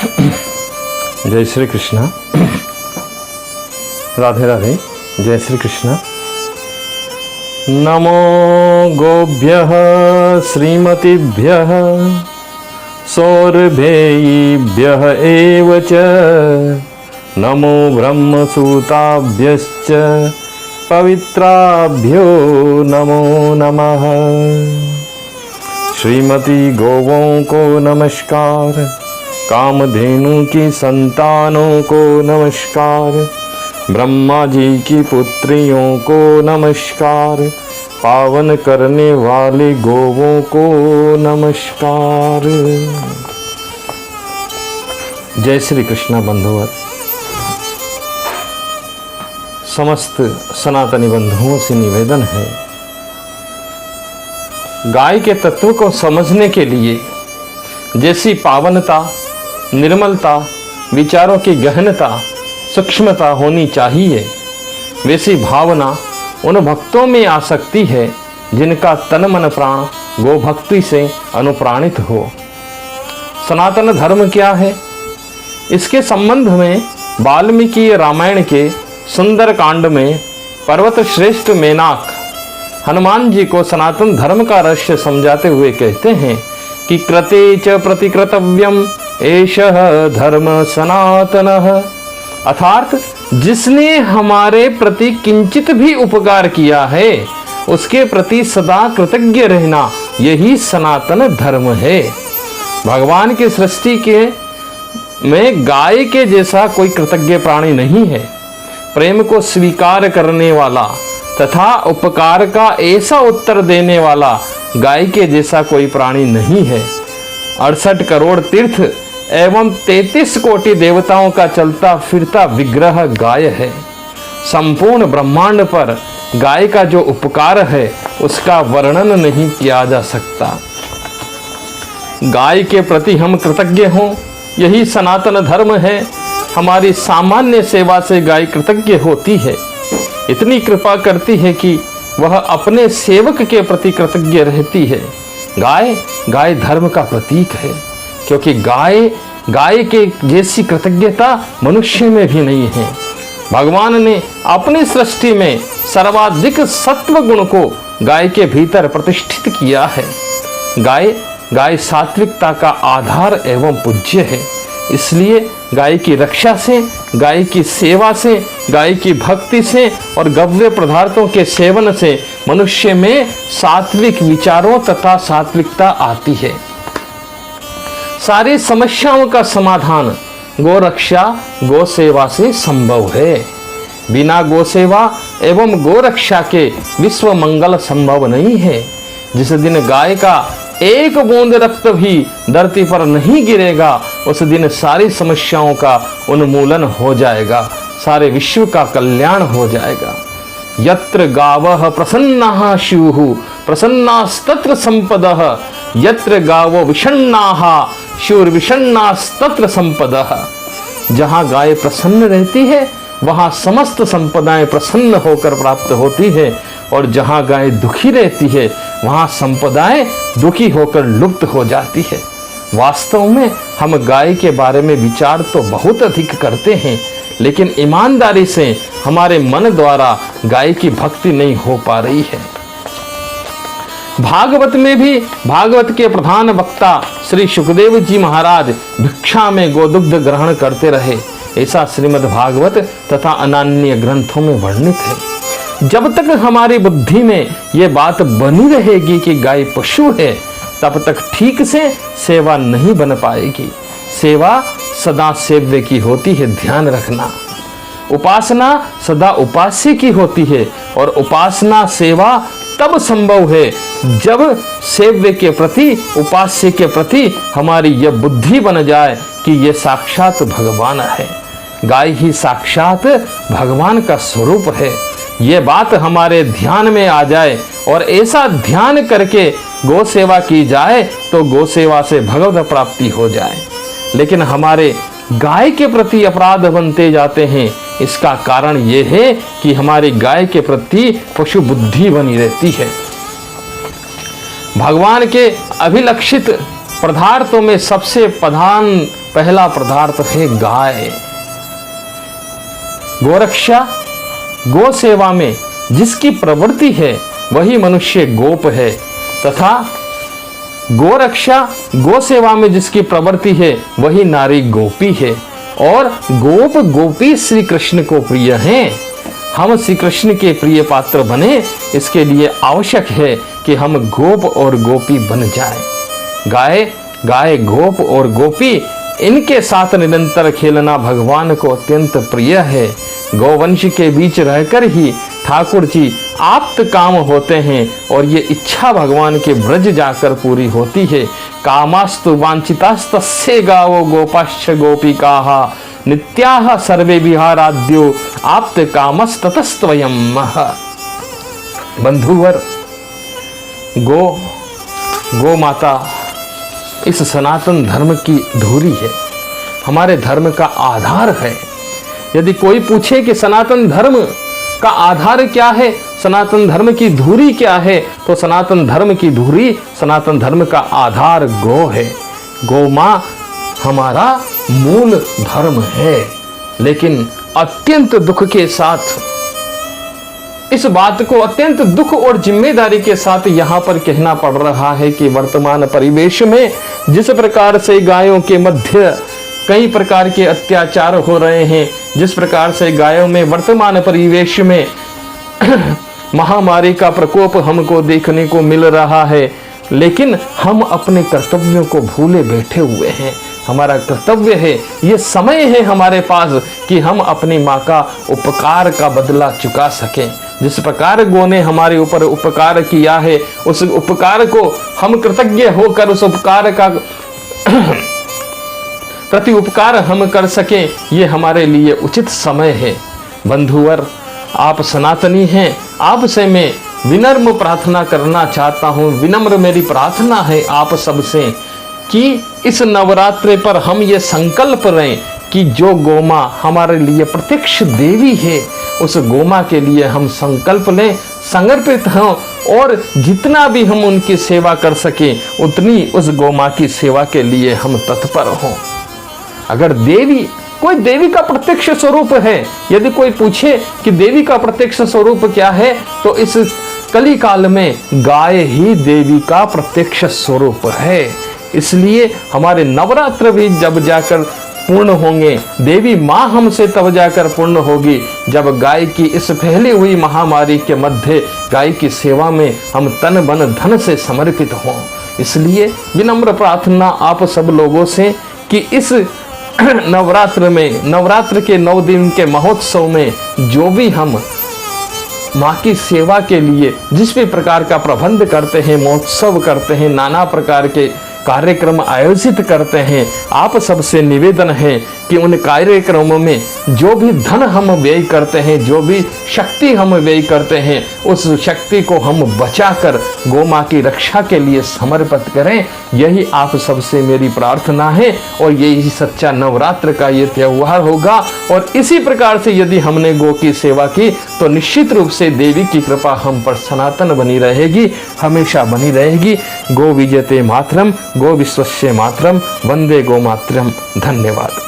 जय श्री कृष्ण। राधे राधे। जय श्री कृष्ण। नमो गोभ्यः श्रीमतीभ्यः सौरभेयीभ्यः एव च नमो ब्रह्मसूताभ्यश्च पवित्राभ्यो नमो नमः। श्रीमती गौओं को नमस्कार, कामधेनु की संतानों को नमस्कार, ब्रह्मा जी की पुत्रियों को नमस्कार, पावन करने वाले गौओं को नमस्कार। जय श्री कृष्ण बंधुवर। समस्त सनातनी बंधुओं से निवेदन है, गाय के तत्व को समझने के लिए जैसी पावनता, निर्मलता, विचारों की गहनता, सूक्ष्मता होनी चाहिए, वैसी भावना उन भक्तों में आ सकती है जिनका तन मन प्राण गो भक्ति से अनुप्राणित हो। सनातन धर्म क्या है, इसके संबंध में वाल्मीकि रामायण के सुंदर कांड में पर्वत श्रेष्ठ मेनाक हनुमान जी को सनातन धर्म का रहस्य समझाते हुए कहते हैं कि कृते च प्रतिकृतव्यम एषः धर्म सनातनः, अर्थात जिसने हमारे प्रति किंचित भी उपकार किया है उसके प्रति सदा कृतज्ञ रहना, यही सनातन धर्म है। भगवान की सृष्टि के में गाय के जैसा कोई कृतज्ञ प्राणी नहीं है। प्रेम को स्वीकार करने वाला तथा उपकार का ऐसा उत्तर देने वाला गाय के जैसा कोई प्राणी नहीं है। 68 करोड़ तीर्थ एवं 33 कोटि देवताओं का चलता फिरता विग्रह गाय है। संपूर्ण ब्रह्मांड पर गाय का जो उपकार है उसका वर्णन नहीं किया जा सकता। गाय के प्रति हम कृतज्ञ हों, यही सनातन धर्म है। हमारी सामान्य सेवा से गाय कृतज्ञ होती है, इतनी कृपा करती है कि वह अपने सेवक के प्रति कृतज्ञ रहती है। गाय धर्म का प्रतीक है, क्योंकि गाय के जैसी कृतज्ञता मनुष्य में भी नहीं है। भगवान ने अपनी सृष्टि में सर्वाधिक सत्व गुण को गाय के भीतर प्रतिष्ठित किया है। गाय सात्विकता का आधार एवं पूज्य है, इसलिए गाय की रक्षा से, गाय की सेवा से, गाय की भक्ति से और गव्य पदार्थों के सेवन से मनुष्य में सात्विक विचारों तथा सात्विकता आती है। सारी समस्याओं का समाधान गो रक्षा, गो सेवा से संभव है। बिना गो सेवा एवं गो रक्षा के विश्व मंगल संभव नहीं है। जिस दिन गाय का एक बूंद रक्त भी धरती पर नहीं गिरेगा, उस दिन सारी समस्याओं का उन्मूलन हो जाएगा, सारे विश्व का कल्याण हो जाएगा। यत्र गावः प्रसन्नाः स्युः प्रसन्नास्तत्र संपदः, यत्र गावो विषण्णाः स्युर्विषण्णास्तत्र संपदः। जहाँ गाय प्रसन्न रहती है वहाँ समस्त संपदाएं प्रसन्न होकर प्राप्त होती है, और जहाँ गाय दुखी रहती है वहाँ संपदाएं दुखी होकर लुप्त हो जाती है। वास्तव में हम गाय के बारे में विचार तो बहुत अधिक करते हैं, लेकिन ईमानदारी से हमारे मन द्वारा गाय की भक्ति नहीं हो पा रही है। भागवत में भी भागवत के प्रधान वक्ता श्री सुखदेव जी महाराज भिक्षा में गोदुग्ध ग्रहण करते रहे, ऐसा श्रीमद् भागवत तथा अन्य ग्रंथों में वर्णित है। जब तक हमारी बुद्धि में ये बात बनी रहेगी कि गाय पशु है, तब तक ठीक से सेवा नहीं बन पाएगी। सेवा सदा सेव्य की होती है, ध्यान रखना। उपासना सदा उपास्य की होती है, और उपासना सेवा तब संभव है जब सेव्य के प्रति, उपास्य के प्रति हमारी यह बुद्धि बन जाए कि ये साक्षात भगवान है। गाय ही साक्षात भगवान का स्वरूप है। ये बात हमारे ध्यान में आ जाए और ऐसा ध्यान करके गौ सेवा की जाए तो गौ सेवा से भगवत प्राप्ति हो जाए। लेकिन हमारे गाय के प्रति अपराध बनते जाते हैं। इसका कारण ये है कि हमारी गाय के प्रति पशु बुद्धि बनी रहती है। भगवान के अभिलक्षित पदार्थों में सबसे पहला पदार्थ है गाय। गोरक्षा, गो सेवा में जिसकी प्रवृत्ति है वही मनुष्य गोप है, तथा गोरक्षा, गो सेवा में जिसकी प्रवृत्ति है वही नारी गोपी है। और गोप गोपी श्री कृष्ण को प्रिय हैं। हम श्री कृष्ण के प्रिय पात्र बने, इसके लिए आवश्यक है कि हम गोप और गोपी बन जाएं। गाय, गाय, गोप और गोपी, इनके साथ निरंतर खेलना भगवान को अत्यंत प्रिय है। गौवंश के बीच रहकर ही ठाकुर जी आप्त काम होते हैं और ये इच्छा भगवान के ब्रज जाकर पूरी होती है। कामास्तु वांछितास्तस्ये गावो गोपाश्च गोपिकाः नित्याः सर्वे विहाराद्यो आप्त कामस्ततस्त्वयम्। बंधुवर, गो माता इस सनातन धर्म की धुरी है, हमारे धर्म का आधार है। यदि कोई पूछे कि सनातन धर्म का आधार क्या है, सनातन धर्म की धुरी क्या है, तो सनातन धर्म की धुरी, सनातन धर्म का आधार गो है। गौ माँ हमारा मूल धर्म है। लेकिन अत्यंत दुख के साथ इस बात को अत्यंत दुख और जिम्मेदारी के साथ यहाँ पर कहना पड़ रहा है कि वर्तमान परिवेश में जिस प्रकार से गायों के मध्य कई प्रकार के अत्याचार हो रहे हैं, जिस प्रकार से गायों में वर्तमान परिवेश में महामारी का प्रकोप हमको देखने को मिल रहा है, लेकिन हम अपने कर्तव्यों को भूले बैठे हुए हैं। हमारा कर्तव्य है, ये समय है हमारे पास कि हम अपनी माँ का उपकार का बदला चुका सकें। जिस प्रकार गो ने हमारे ऊपर उपकार किया है, उस उपकार को हम कृतज्ञ होकर उस उपकार का प्रति उपकार हम कर सकें, ये हमारे लिए उचित समय है। बंधुवर, आप सनातनी हैं, आपसे मैं विनम्र प्रार्थना करना चाहता हूँ। विनम्र मेरी प्रार्थना है आप सबसे कि इस नवरात्रि पर हम ये संकल्प लें कि जो गोमा हमारे लिए प्रत्यक्ष देवी है, उस गोमा के लिए हम संकल्प लें, समर्पित हों और जितना भी हम उनकी सेवा कर सकें उतनी उस गोमा की सेवा के लिए हम तत्पर हों। अगर देवी, कोई देवी का प्रत्यक्ष स्वरूप है, यदि कोई पूछे कि देवी का प्रत्यक्ष स्वरूप क्या है, तो इस कली काल में गाय ही देवी का प्रत्यक्ष स्वरूप है। इसलिए हमारे नवरात्र भी जब जाकर पूर्ण होंगे, देवी माँ हमसे तब जाकर पूर्ण होगी जब गाय की इस फैली हुई महामारी के मध्य गाय की सेवा में हम तन मन धन से समर्पित हों। इसलिए विनम्र प्रार्थना आप सब लोगों से कि इस नवरात्र में, नवरात्र के 9 दिन के महोत्सव में जो भी हम माँ की सेवा के लिए जिस भी प्रकार का प्रबंध करते हैं, महोत्सव करते हैं, नाना प्रकार के कार्यक्रम आयोजित करते हैं, आप सबसे निवेदन है कि उन कार्यक्रमों में जो भी धन हम व्यय करते हैं, जो भी शक्ति हम व्यय करते हैं, उस शक्ति को हम बचाकर गोमाँ की रक्षा के लिए समर्पित करें। यही आप सबसे मेरी प्रार्थना है और यही सच्चा नवरात्र का ये त्यौहार होगा। और इसी प्रकार से यदि हमने गो की सेवा की तो निश्चित रूप से देवी की कृपा हम पर सनातन बनी रहेगी, हमेशा बनी रहेगी। गो विजयते मातरम, गो विश्वस्य मातरम, वंदे गो मातरम। धन्यवाद।